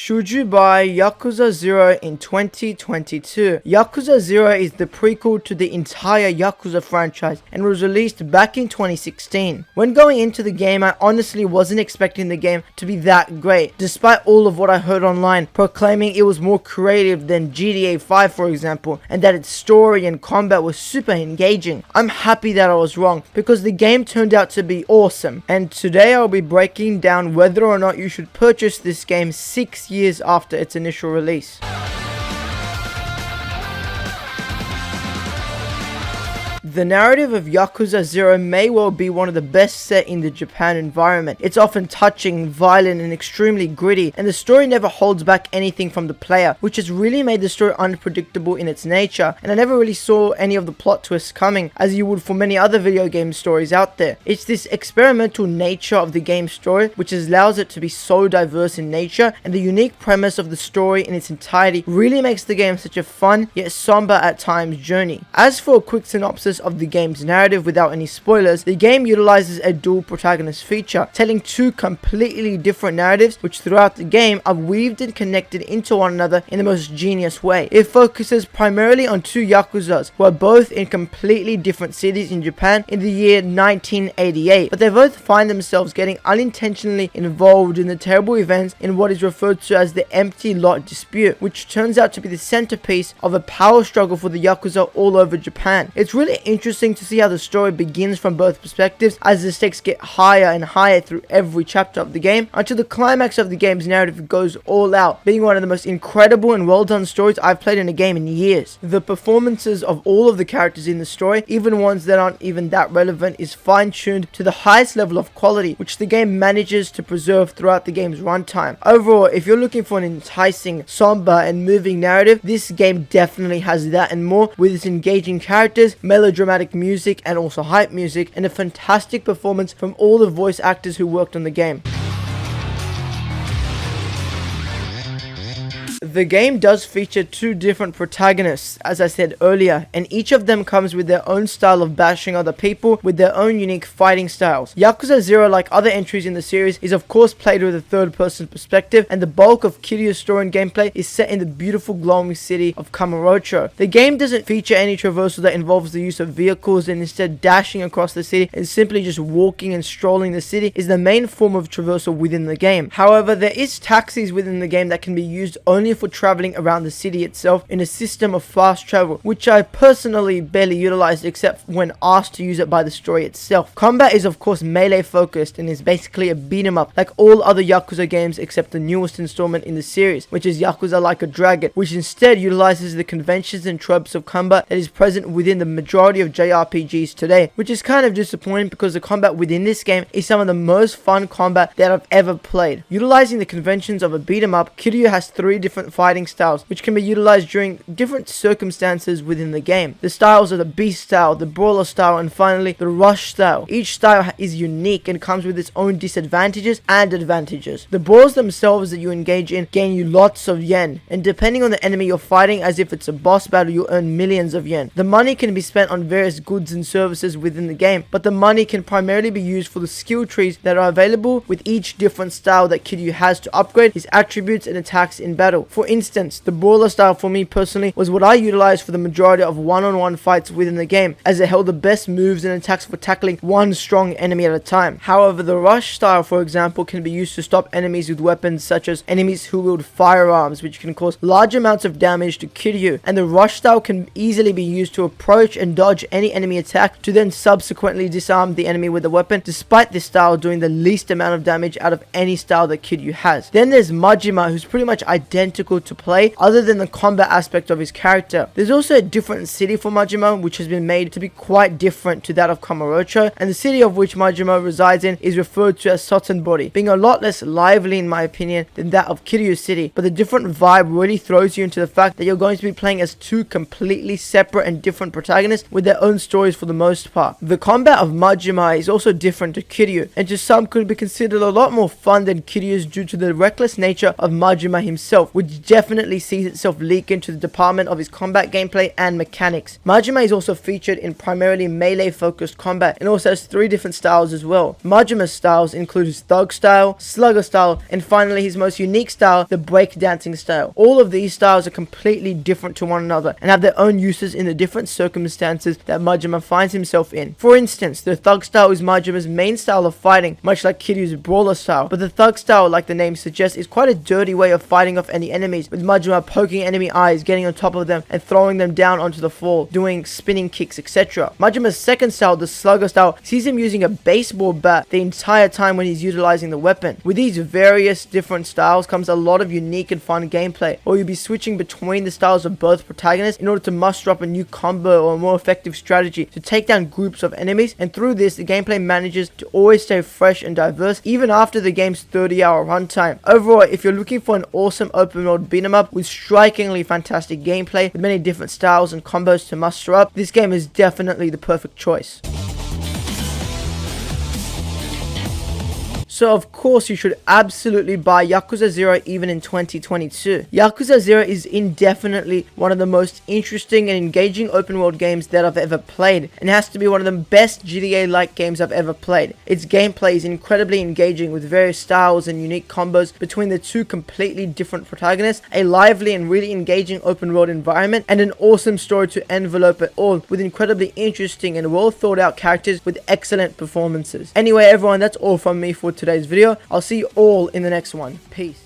Should you buy Yakuza 0 in 2022? Yakuza 0 is the prequel to the entire Yakuza franchise and was released back in 2016. When going into the game, I honestly wasn't expecting the game to be that great, despite all of what I heard online proclaiming it was more creative than GTA 5 for example, and that its story and combat was super engaging. I'm happy that I was wrong, because the game turned out to be awesome, and today I'll be breaking down whether or not you should purchase this game 6 years after its initial release. The narrative of Yakuza 0 may well be one of the best set in the Japan environment. It's often touching, violent, and extremely gritty, and the story never holds back anything from the player, which has really made the story unpredictable in its nature, and I never really saw any of the plot twists coming, as you would for many other video game stories out there. It's this experimental nature of the game's story which allows it to be so diverse in nature, and the unique premise of the story in its entirety really makes the game such a fun, yet somber at times journey. As for a quick synopsis of the game's narrative without any spoilers, the game utilizes a dual protagonist feature, telling two completely different narratives which throughout the game are weaved and connected into one another in the most genius way. It focuses primarily on two Yakuzas who are both in completely different cities in Japan in the year 1988, but they both find themselves getting unintentionally involved in the terrible events in what is referred to as the empty lot dispute, which turns out to be the centerpiece of a power struggle for the Yakuza all over Japan. It's really interesting to see how the story begins from both perspectives as the stakes get higher and higher through every chapter of the game, until the climax of the game's narrative goes all out, being one of the most incredible and well done stories I've played in a game in years. The performances of all of the characters in the story, even ones that aren't even that relevant, is fine-tuned to the highest level of quality, which the game manages to preserve throughout the game's runtime. Overall, if you're looking for an enticing, somber, and moving narrative, this game definitely has that and more, with its engaging characters, melodramatic music, and also hype music, and a fantastic performance from all the voice actors who worked on the game. The game does feature two different protagonists, as I said earlier, and each of them comes with their own style of bashing other people with their own unique fighting styles. Yakuza 0, like other entries in the series, is of course played with a third-person perspective, and the bulk of Kiryu's story and gameplay is set in the beautiful glowing city of Kamurocho. The game doesn't feature any traversal that involves the use of vehicles, and instead dashing across the city and simply just walking and strolling the city is the main form of traversal within the game. However, there is taxis within the game that can be used only for traveling around the city itself in a system of fast travel, which I personally barely utilized except when asked to use it by the story itself. Combat is of course melee focused and is basically a beat 'em up like all other Yakuza games except the newest installment in the series, which is Yakuza Like a Dragon, which instead utilizes the conventions and tropes of combat that is present within the majority of JRPGs today, which is kind of disappointing because the combat within this game is some of the most fun combat that I've ever played. Utilizing the conventions of a beat 'em up, Kiryu has three different fighting styles which can be utilized during different circumstances within the game. The styles are the beast style, the brawler style, and finally the rush style. Each style is unique and comes with its own disadvantages and advantages. The brawls themselves that you engage in gain you lots of yen, and depending on the enemy you're fighting, as if it's a boss battle, you'll earn millions of yen. The money can be spent on various goods and services within the game, but the money can primarily be used for the skill trees that are available with each different style that Kiryu has to upgrade his attributes and attacks in battle. For instance, the brawler style for me personally was what I utilized for the majority of one-on-one fights within the game, as it held the best moves and attacks for tackling one strong enemy at a time. However, the rush style, for example, can be used to stop enemies with weapons such as enemies who wield firearms, which can cause large amounts of damage to Kiryu, and the rush style can easily be used to approach and dodge any enemy attack to then subsequently disarm the enemy with a weapon, despite this style doing the least amount of damage out of any style that Kiryu has. Then there's Majima, who's pretty much identical to play other than the combat aspect of his character. There's also a different city for Majima, which has been made to be quite different to that of Kamurocho, and the city of which Majima resides in is referred to as Sotenbori, being a lot less lively in my opinion than that of Kiryu City, but the different vibe really throws you into the fact that you're going to be playing as two completely separate and different protagonists with their own stories for the most part. The combat of Majima is also different to Kiryu, and to some could be considered a lot more fun than Kiryu's due to the reckless nature of Majima himself, with which definitely sees itself leak into the department of his combat gameplay and mechanics. Majima is also featured in primarily melee focused combat and also has 3 different styles as well. Majima's styles include his thug style, slugger style, and finally his most unique style, the breakdancing style. All of these styles are completely different to one another and have their own uses in the different circumstances that Majima finds himself in. For instance, the thug style is Majima's main style of fighting, much like Kiryu's brawler style, but the thug style, like the name suggests, is quite a dirty way of fighting off any enemies, with Majima poking enemy eyes, getting on top of them, and throwing them down onto the floor, doing spinning kicks, etc. Majima's second style, the slugger style, sees him using a baseball bat the entire time when he's utilizing the weapon. With these various different styles comes a lot of unique and fun gameplay, or you'll be switching between the styles of both protagonists in order to muster up a new combo or a more effective strategy to take down groups of enemies, and through this the gameplay manages to always stay fresh and diverse even after the game's 30-hour runtime. Overall, if you're looking for an awesome open world beat 'em up with strikingly fantastic gameplay with many different styles and combos to muster up, this game is definitely the perfect choice. So of course you should absolutely buy Yakuza 0 even in 2022. Yakuza 0 is indefinitely one of the most interesting and engaging open world games that I've ever played, and has to be one of the best GTA-like games I've ever played. Its gameplay is incredibly engaging with various styles and unique combos between the 2 completely different protagonists, a lively and really engaging open world environment, and an awesome story to envelope it all with incredibly interesting and well thought out characters with excellent performances. Anyway everyone, that's all from me for today's video. I'll see you all in the next one. Peace.